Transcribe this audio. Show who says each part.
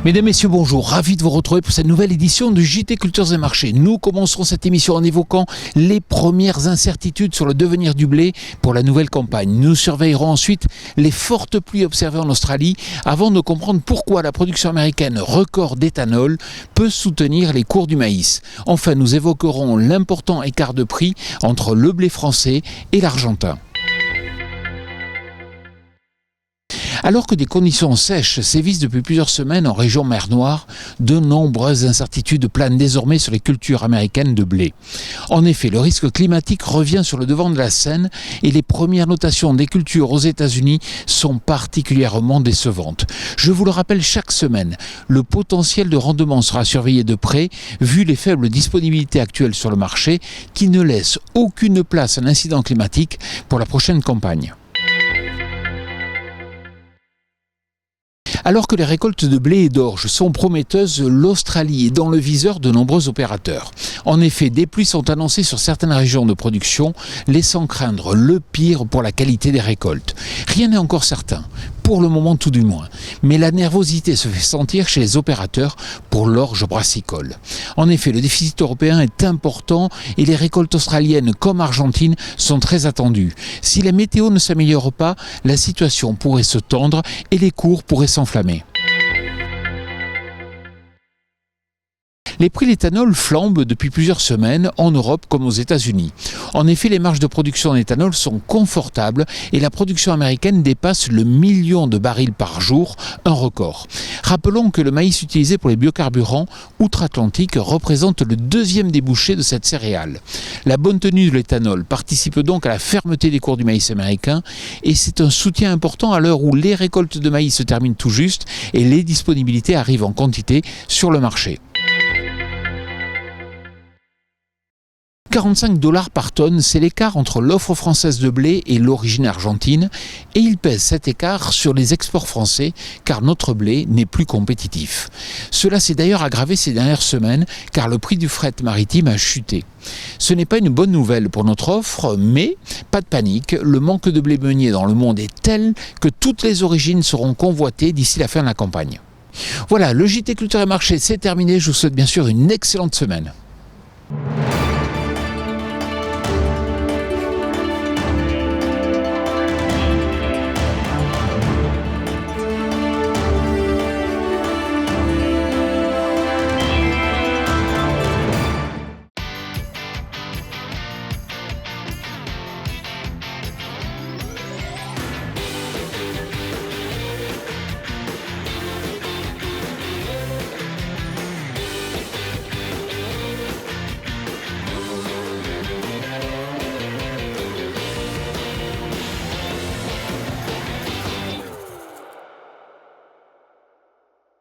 Speaker 1: Mesdames, Messieurs, bonjour. Ravi de vous retrouver pour cette nouvelle édition du JT Cultures et Marchés. Nous commencerons cette émission en évoquant les premières incertitudes sur le devenir du blé pour la nouvelle campagne. Nous surveillerons ensuite les fortes pluies observées en Australie avant de comprendre pourquoi la production américaine record d'éthanol peut soutenir les cours du maïs. Enfin, nous évoquerons l'important écart de prix entre le blé français et l'argentin. Alors que des conditions sèches sévissent depuis plusieurs semaines en région mer Noire, de nombreuses incertitudes planent désormais sur les cultures américaines de blé. En effet, le risque climatique revient sur le devant de la scène et les premières notations des cultures aux États-Unis sont particulièrement décevantes. Je vous le rappelle chaque semaine, le potentiel de rendement sera surveillé de près vu les faibles disponibilités actuelles sur le marché qui ne laissent aucune place à un incident climatique pour la prochaine campagne. Alors que les récoltes de blé et d'orge sont prometteuses, l'Australie est dans le viseur de nombreux opérateurs. En effet, des pluies sont annoncées sur certaines régions de production, laissant craindre le pire pour la qualité des récoltes. Rien n'est encore certain, pour le moment tout du moins, mais la nervosité se fait sentir chez les opérateurs pour l'orge brassicole. En effet, le déficit européen est important et les récoltes australiennes comme argentines sont très attendues. Si la météo ne s'améliore pas, la situation pourrait se tendre et les cours pourraient s'enflammer. Les prix de l'éthanol flambent depuis plusieurs semaines en Europe comme aux États-Unis. En effet, les marges de production d'éthanol sont confortables et la production américaine dépasse le 1 million de barils par jour, un record. Rappelons que le maïs utilisé pour les biocarburants outre-Atlantique représente le deuxième débouché de cette céréale. La bonne tenue de l'éthanol participe donc à la fermeté des cours du maïs américain et c'est un soutien important à l'heure où les récoltes de maïs se terminent tout juste et les disponibilités arrivent en quantité sur le marché. 45$ par tonne, c'est l'écart entre l'offre française de blé et l'origine argentine et il pèse cet écart sur les exports français car notre blé n'est plus compétitif. Cela s'est d'ailleurs aggravé ces dernières semaines car le prix du fret maritime a chuté. Ce n'est pas une bonne nouvelle pour notre offre, mais pas de panique, le manque de blé meunier dans le monde est tel que toutes les origines seront convoitées d'ici la fin de la campagne. Voilà, le JT Culture et Marché c'est terminé, je vous souhaite bien sûr une excellente semaine.